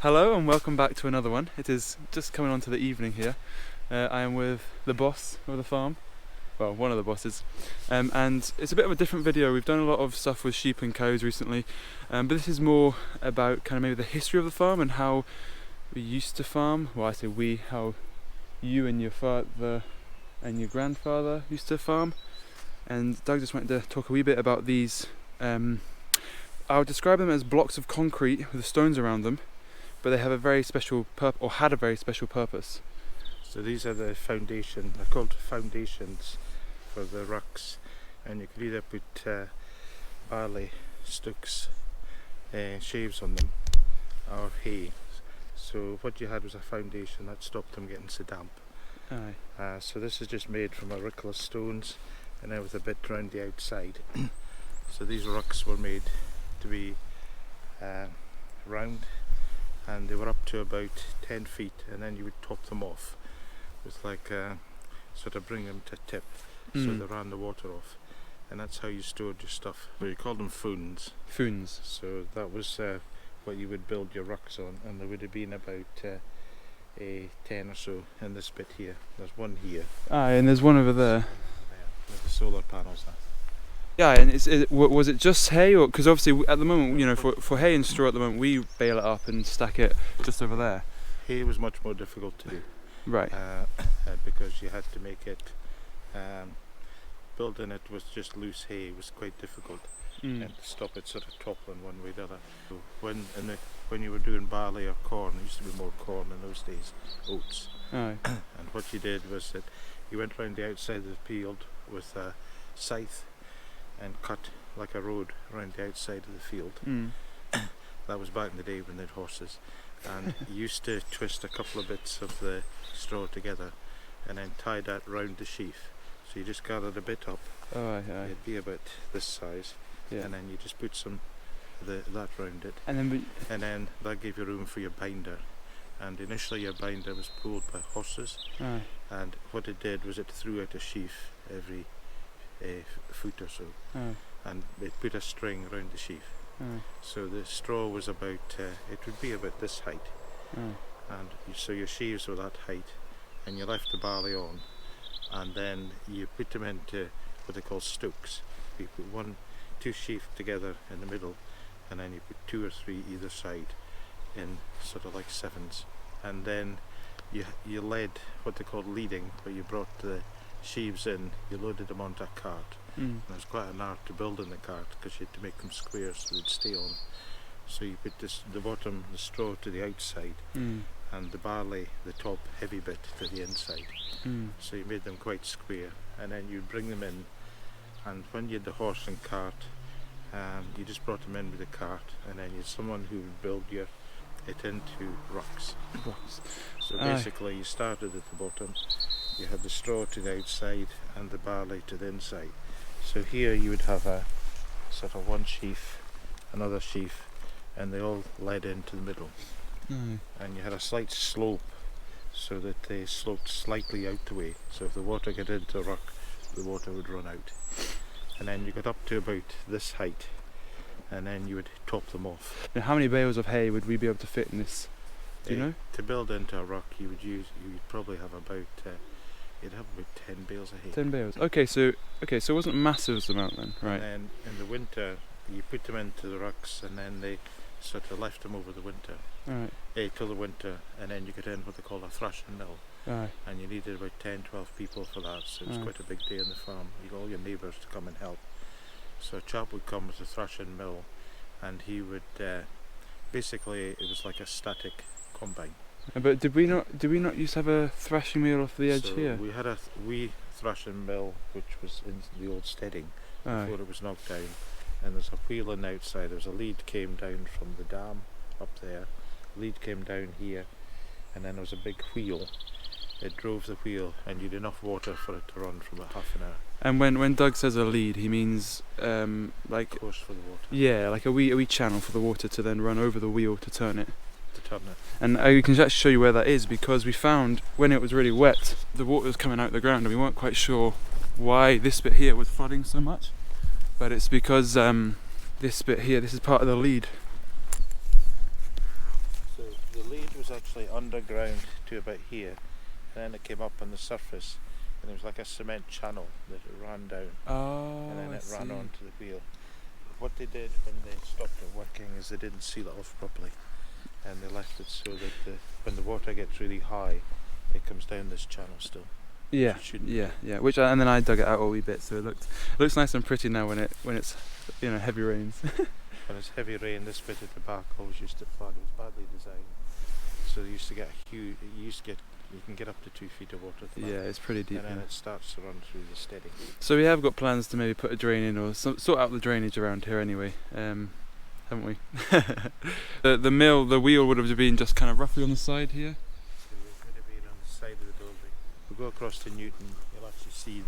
Hello and welcome back to another one. It is just coming on to the evening here. I am with the boss of the farm, well, one of the bosses, and it's a bit of a different video. We've done a lot of stuff with sheep and cows recently, but this is more about kind of maybe the history of the farm and how we used to farm. Well, I say we, how you and your father and your grandfather used to farm. And Doug just wanted to talk a wee bit about these. I would describe them as blocks of concrete with stones around them, but they have a very special or had a very special purpose. So these are the foundation, they're called foundations for the rucks, and you could either put barley sticks, sheaves on them, or hay. So what you had was a foundation that stopped them getting so damp. Aye. So this is just made from auricular stones, and then with a bit round the outside. So these rucks were made to be round, and they were up to about 10 feet, and then you would top them off with like sort of bring them to tip, so they ran the water off, and that's how you stored your stuff. So you called them foons. Foons. So that was what you would build your rucks on, and there would have been about a 10 or so in this bit here. There's one here. Aye, and there's one over there. With the solar panels there. Yeah, and was it just hay, or because obviously at the moment, you know, for hay and straw at the moment, we bale it up and stack it just over there. Hay was much more difficult to do. Right. Because you had to make it, building it with just loose hay was quite difficult, and to stop it sort of toppling one way or the other. So when you were doing barley or corn, there used to be more corn in those days, oats. Aye. And what you did was that you went round the outside of the field with a scythe and cut like a road around the outside of the field. That was back in the day when they had horses, and you used to twist a couple of bits of the straw together and then tie that round the sheaf. So you just gathered a bit up. Oh, aye. It'd be about this size, and then you just put some that round it, And then that gave you room for your binder. And initially your binder was pulled by horses, aye. and what it did was it threw out a sheaf every foot or so, and it put a string around the sheaf. So the straw was about, it would be about this height, and so your sheaves were that height, and you left the barley on, and then you put them into what they call stokes. You put two sheaf together in the middle, and then you put 2 or 3 either side in sort of like sevens, and then you led what they called leading, where you brought the sheaves in, you loaded them onto a cart. And it was quite an art to build in the cart, because you had to make them square so they'd stay on. So you put the bottom, the straw to the outside, and the barley, the top heavy bit, to the inside. So you made them quite square, and then you'd bring them in, and when you had the horse and cart, you just brought them in with the cart, and then you had someone who would build it into rucks. So basically you started at the bottom, you had the straw to the outside and the barley to the inside. So here you would have a sort of one sheaf, another sheaf, and they all led into the middle. And you had a slight slope, so that they sloped slightly out the way. So if the water got into the ruck, the water would run out. And then you got up to about this height, and then you would top them off. Now, how many bales of hay would we be able to fit in this? Do you know? To build into a ruck, you'd probably have about, you'd have about 10 bales of hay. 10 bales. Okay, so it wasn't massive amount then, right? And then in the winter, you put them into the rucks, and then they sort of left them over the winter. Right. Till the winter, and then you got in what they call a thrashing mill. Aye. And you needed about 10-12 people for that, so it was quite a big day on the farm. You got all your neighbours to come and help. So a chap would come with a thrashing mill, and he would basically, it was like a static combine. But did we not used to have a thrashing mill off the edge here? We had a wee thrashing mill which was in the old steading before it was knocked down, and there's a wheel on the outside. There's a lead came down from the dam up there, lead came down here, and then there was a big wheel. It drove the wheel, and you had enough water for it to run for about half an hour. And when Doug says a lead, he means like course for the water. Yeah, like a wee channel for the water to then run over the wheel to turn it. And I can actually show you where that is, because we found when it was really wet, the water was coming out the ground, and we weren't quite sure why this bit here was flooding so much. But it's because this bit here, this is part of the lead. So the was actually underground to about here, and then it came up on the surface, and it was like a cement channel that it ran down, and then it ran onto the wheel. What they did when they stopped it working is they didn't seal it off properly, and they left it so that when the water gets really high, it comes down this channel still. Yeah, yeah. Which and then I dug it out a wee bit, so it looks nice and pretty now when it's heavy rains. When it's heavy rain, this bit at the back always used to flood. It was badly designed, so you used to get huge. You can get up to 2 feet of water at the back. Yeah, it's pretty deep. And then it starts to run through the steading. So we have got plans to maybe put a drain in or sort out the drainage around here anyway, haven't we? the wheel would have been just kind of roughly on the side here. So it would have been on the side of the building. We'll go across to Newton. You'll actually see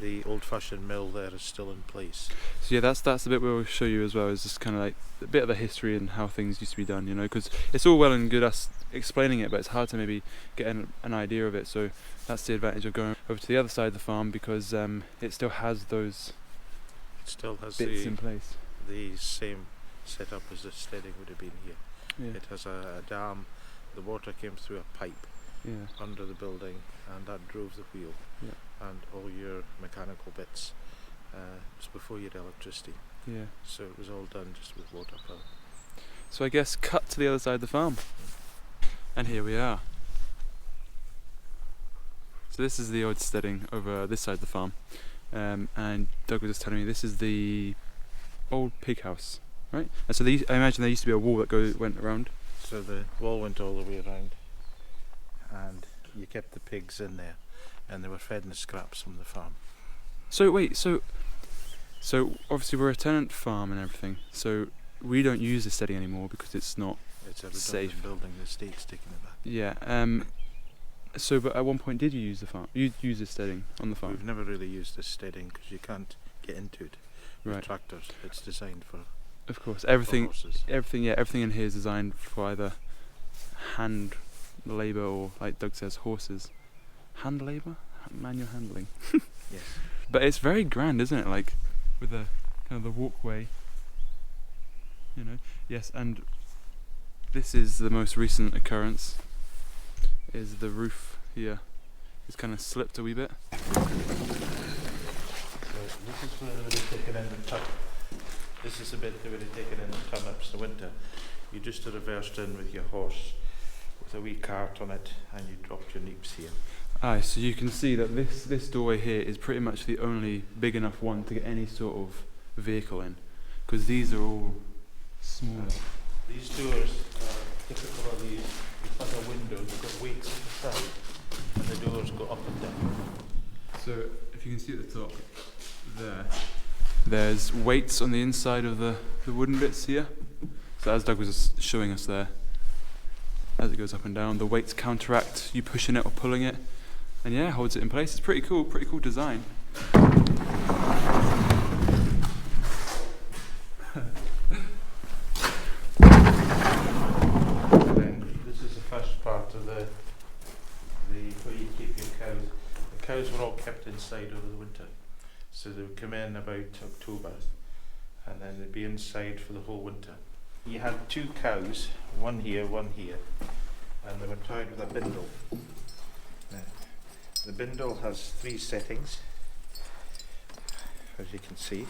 the old-fashioned mill there is still in place. So yeah, that's the bit we'll show you as well, is just kind of like a bit of the history and how things used to be done, because it's all well and good us explaining it, but it's hard to maybe get an idea of it. So that's the advantage of going over to the other side of the farm, because it still has those bits in place. The same setup as the steading would have been here. Yeah. It has a dam. The water came through a pipe under the building, and that drove the wheel. Yeah. And all your mechanical bits. It was before you had electricity. Yeah. So it was all done just with water power. So I guess cut to the other side of the farm. And here we are. So this is the old steading over this side of the farm. And Doug was just telling me this is the old pig house, right? And so I imagine there used to be a wall that went around. So the wall went all the way around, and you kept the pigs in there, and they were fed in the scraps from the farm. So wait, so obviously we're a tenant farm and everything, so we don't use the steading anymore because it's not It's a redundant safe building. The state's taking it back. Yeah. So, but at one point, did you use the farm? You use the steading on the farm? We've never really used this steading because you can't get into it with tractors. It's designed for. Of course, for everything horses. Everything in here is designed for either hand labour or, like Doug says, horses. Hand labour, manual handling. Yes. But it's very grand, isn't it? Like with the kind of the walkway. Yes, and this is the most recent occurrence. Is the roof here? It's kind of slipped a wee bit. So this is where they would have taken in the tub. This is the bit they would have taken in the turnips in the winter. You just reversed in with your horse with a wee cart on it, and you dropped your neeps here. Aye, so you can see that this doorway here is pretty much the only big enough one to get any sort of vehicle in, because these are all smaller. These doors are typical of these. It's like a window, they've got weights at the side, and the doors go up and down. So if you can see at the top there's weights on the inside of the wooden bits here. So as Doug was showing us there, as it goes up and down, the weights counteract you pushing it or pulling it, and yeah, holds it in place. It's pretty cool design. Where you keep your cows. The cows were all kept inside over the winter, so they would come in about October, and then they'd be inside for the whole winter. You had 2 cows, one here, and they were tied with a bindle. Now, the bindle has 3 settings, as you can see.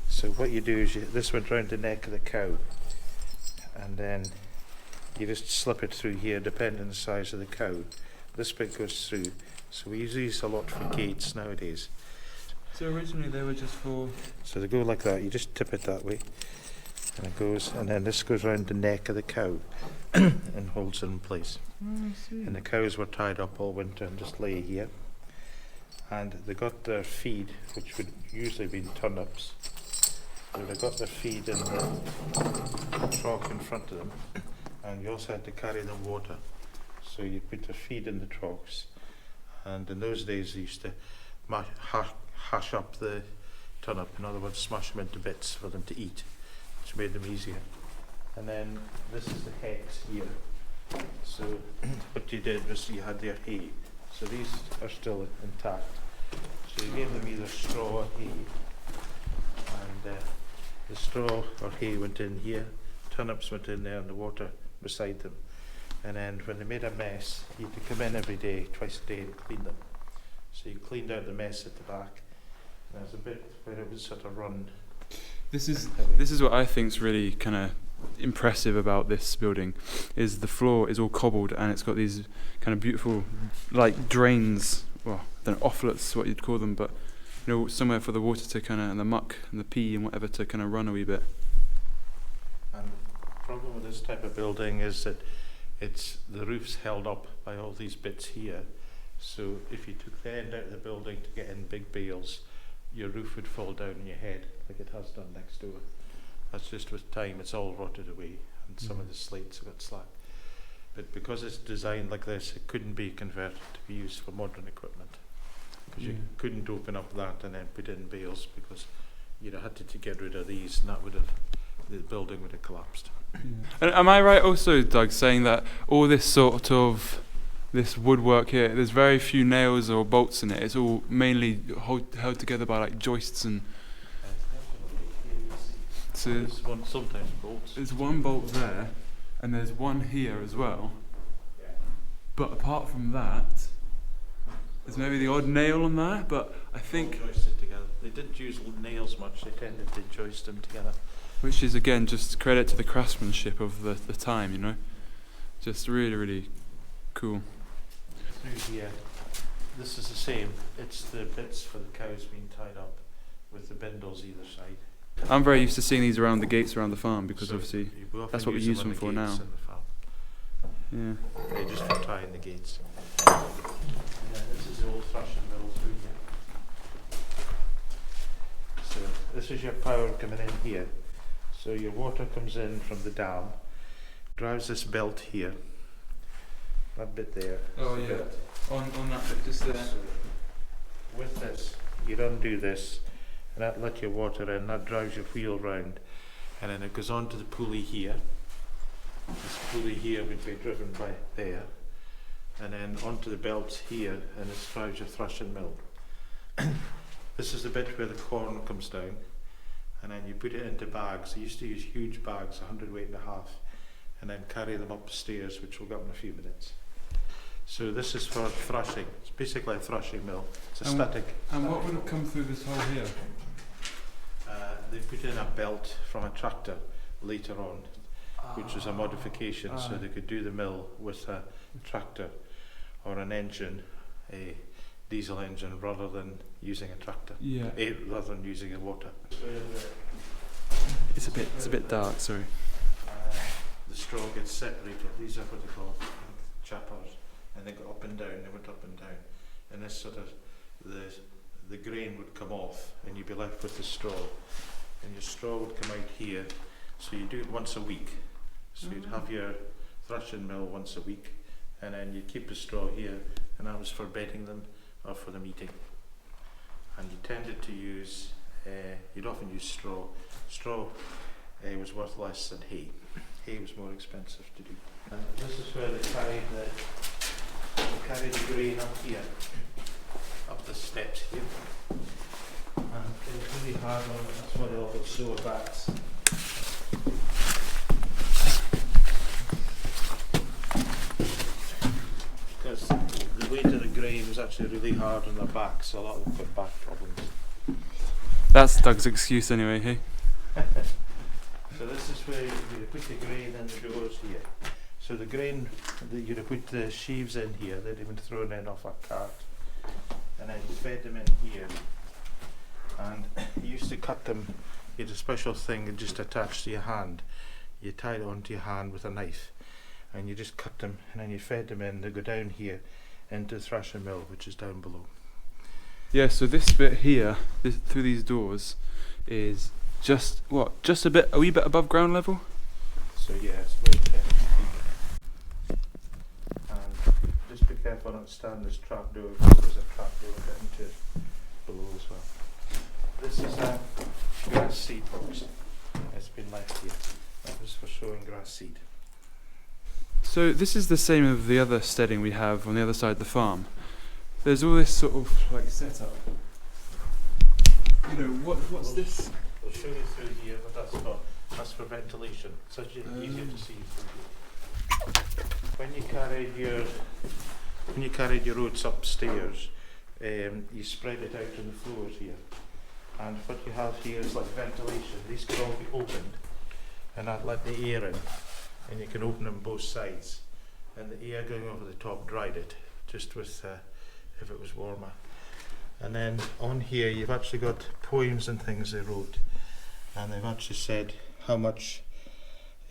So what you do is this went round the neck of the cow, and then you just slip it through here, depending on the size of the cow. This bit goes through, so we use these a lot for gates nowadays. So originally they were just for... So they go like that, you just tip it that way, and it goes, and then this goes around the neck of the cow and holds it in place. Oh, I see. And the cows were tied up all winter and just lay here. And they got their feed, which would usually be turnips. So they got their feed in the trough in front of them, and you also had to carry them water. So you put the feed in the troughs, and in those days they used to hash up the turnip, in other words smash them into bits for them to eat, which made them easier. And then this is the hex here. So what you did was you had their hay, so these are still intact. So you gave them either straw or hay, and the straw or hay went in here, turnips went in there, and the water beside them. And then when they made a mess, you had to come in every day, twice a day, and clean them. So you cleaned out the mess at the back. And there's a bit where it would sort of run. This is what I think is really kind of impressive about this building, is the floor is all cobbled and it's got these kind of beautiful like drains, well, I don't know, offlets what you'd call them, but you know, somewhere for the water to kind of, and the muck and the pee and whatever to kind of run a wee bit. And the problem with this type of building is that the roof's held up by all these bits here. So if you took the end out of the building to get in big bales, your roof would fall down on your head like it has done next door. That's just with time, it's all rotted away and some of the slates have got slack. But because it's designed like this, it couldn't be converted to be used for modern equipment. Because you couldn't open up that and then put in bales, because you'd have had to get rid of these and that would have, the building would have collapsed. And am I right also, Doug, saying that all this sort of this woodwork here, there's very few nails or bolts in it, it's all mainly held together by like joists and so there's one, sometimes bolts. There's one bolt there and there's one here as well, but apart from that there's maybe the odd nail on there, but I think all joisted together. They didn't use nails much, they tended to joist them together. Which is again just credit to the craftsmanship of the time, you know. Just really, really cool. Through here, this is the same. It's the bits for the cows being tied up with the bindles either side. I'm very used to seeing these around the gates around the farm because so obviously that's what we use them for now. Yeah. They're just for tying the gates. Yeah, this is the old thrashing mill through here. So this is your power coming in here. So your water comes in from the dam, drives this belt here. That bit there. Oh yeah. On that bit just there. So with this, you undo this, and that lets your water in. That drives your wheel round, and then it goes on to the pulley here. This pulley here would be driven by there, and then onto the belts here, and this drives your thrashing mill. This is the bit where the corn comes down, and then you put it into bags. I used to use huge bags, 100 weight and a half, and then carry them up the stairs, which we'll get in a few minutes. So this is for thrashing. It's basically a thrashing mill. It's a static. And what would have come through this hole here? They put in a belt from a tractor later on, which was a modification, so they could do the mill with a tractor or an engine, a diesel engine, rather than using a tractor. Yeah. Rather than using a water. It's a bit dark. Sorry. The straw gets separated. These are what they call chappers, and they go up and down. They went up and down, and this sort of the grain would come off, and you'd be left with the straw, and your straw would come out here. So you do it once a week. So you'd have your thrashing mill once a week, and then you'd keep the straw here, and that was for bedding them or for them eating. And you tended to use, you'd often use straw. Straw was worth less than hay. Hay was more expensive to do. And this is where they carry the grain up here, up the steps here. And it's really hard on it, that's why they all got sore backs. Because the weight of the grain was actually really hard on their backs, so a lot of them got back problems. That's Doug's excuse anyway, hey? So this is where you put the grain in the doors here. So the grain, you'd have put the sheaves in here, they'd have been thrown in off a cart. And then you fed them in here. And you used to cut them, you had a special thing just attached to your hand. You tied it onto your hand with a knife. And you just cut them, and then you fed them in, they go down here into the thrashing mill, which is down below. Yeah, so this bit here, through these doors, is just a wee bit above ground level? So yeah, it's about 10 feet. And just be careful not to stand this trap door, because there's a trap door down to below as well. This is a grass seed box. It's been left here. That was for sowing grass seed. So this is the same as the other steading we have on the other side of the farm. There's all this sort of like setup. You know, what's this? We'll show you through here, but that's for ventilation. It's actually easier to see through here. When when you carried your oats upstairs, you spread it out on the floors here. And what you have here is like ventilation. These can all be opened, and I'd let the air in, and you can open them both sides. And the air going over the top dried it, just with if it was warmer. And then on here you've actually got poems and things they wrote, and they've actually said how much.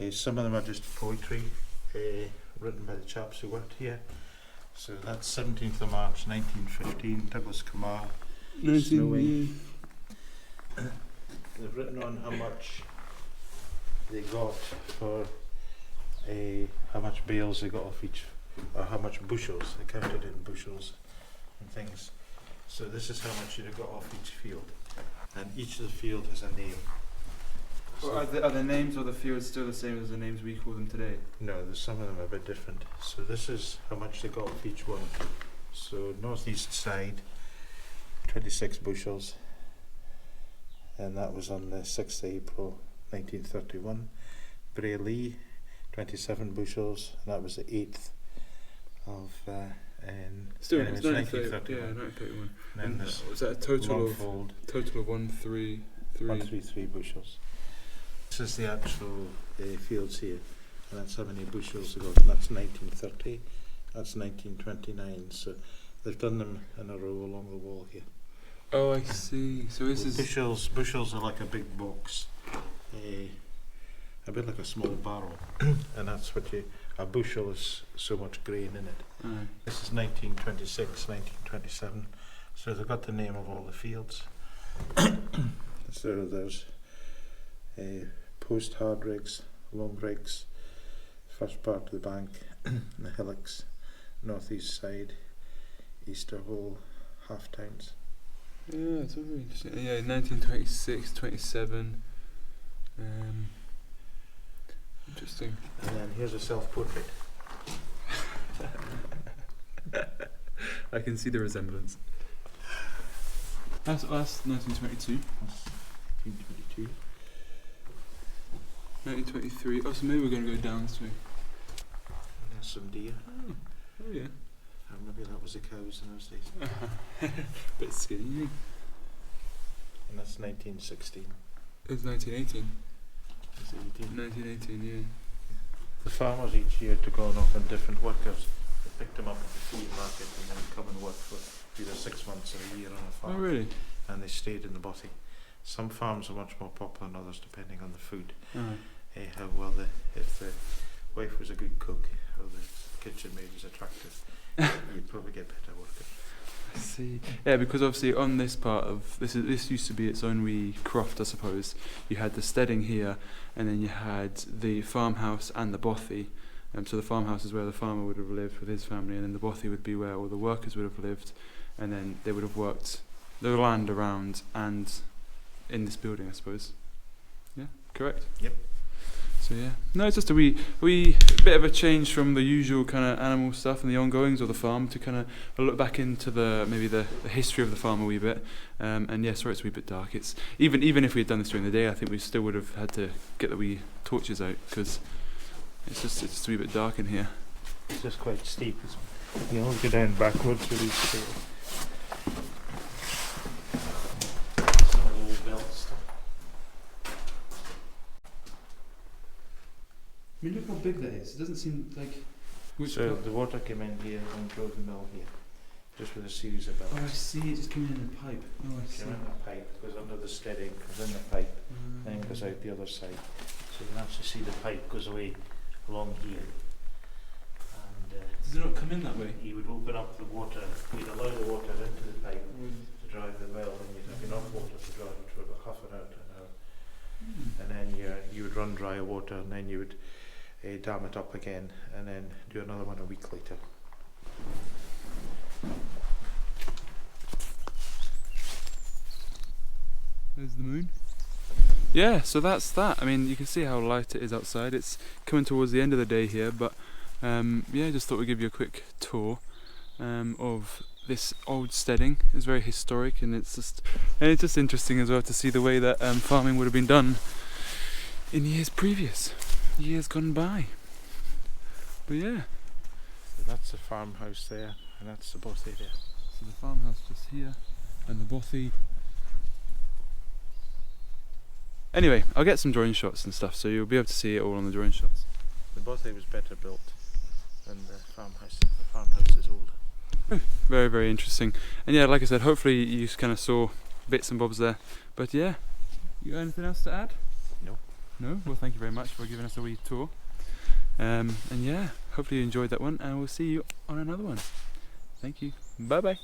Some of them are just poetry written by the chaps who worked here. So that's 17th of March 1915, Douglas Kamar, snowing. They've written on how much they got for how much bales they got off each, or how much bushels, they counted in bushels and things. So this is how much you'd have got off each field, and each of the field has a name. Well, are the names of the fields still the same as the names we call them today? No, there's some of them are a bit different. So this is how much they got off each one. So northeast side, 26 bushels, and that was on the 6th of April 1931. Brayley, 27 bushels, and that was the 8th of still, anyway, it's 1931. Yeah, 1931. And then Was that a total of 133 bushels. This is the actual fields here, and that's how many bushels they got. And that's 1930, that's 1929. So they've done them in a row along the wall here. Oh, I see. So this is bushels are like a big box, a bit like a small barrel, and that's what a bushel is so much grain in it. This is 1926, 1927. So they've got the name of all the fields. So there's post hard rigs, long rigs, first part of the bank, the hillocks, northeast side, Easter Hole, half towns. Yeah, it's all very interesting. Yeah, 1926, 27. Interesting. And then here's a self-portrait. I can see the resemblance. That's 1922. That's 1922. 1923. Oh, so maybe we're going to go down this way. And there's some deer. Oh yeah. Maybe that was the cows in those days. Bit skinny. And that's 1916. It's 1918. It's 18. 1918, yeah. The farmers each year took on often different workers. They picked them up at the flea market and then come and work for either 6 months or a year on a farm. Oh really? And they stayed in the bothy. Some farms are much more popular than others depending on the food. How well if the wife was a good cook or the kitchen maid was attractive, you'd probably get better workers. I see. Yeah, because obviously on this part of this used to be its own wee croft, I suppose. You had the steading here, and then you had the farmhouse and the bothy. So the farmhouse is where the farmer would have lived with his family, and then the bothy would be where all the workers would have lived, and then they would have worked the land around and in this building, I suppose. Yeah, correct? Yep. So yeah, no, it's just a wee bit of a change from the usual kind of animal stuff and the ongoings of the farm to kind of look back into maybe the history of the farm a wee bit. And yeah, sorry, it's a wee bit dark. It's even if we had done this during the day, I think we still would have had to get the wee torches out because it's just a wee bit dark in here. It's just quite steep. You always go down backwards with these stairs. Some old belt stuff. I mean, look how big that is. It doesn't seem like... So the water came in here and drove the mill here, just with a series of belts. Oh, I see. It just came in a pipe. Oh, I see. Came in the pipe, goes under the steading, goes in the pipe, then goes out the other side. So you can actually see the pipe goes away along here. And does it not come in that way? he would open up the water, he'd allow the water into the pipe to drive the well, and you'd have enough water to drive it for about half an hour to an hour. And then you would run dry water, and then you would dam it up again, and then do another one a week later. There's the moon. Yeah, so that's that. I mean, you can see how light it is outside. It's coming towards the end of the day here, but yeah, just thought we'd give you a quick tour of this old steading. It's very historic, and it's just interesting as well to see the way that farming would have been done in years gone by. But yeah, So that's the farmhouse there, and that's the bothy there. So the farmhouse just here, and the bothy. Anyway, I'll get some drone shots and stuff, so you'll be able to see it all on the drone shots. The bothy was better built than the farmhouse. The farmhouse is older. Very, very interesting. And yeah, like I said, hopefully you kind of saw bits and bobs there. But yeah, you got anything else to add? No. No? Well, thank you very much for giving us a wee tour. And yeah, hopefully you enjoyed that one, and we'll see you on another one. Thank you. Bye bye.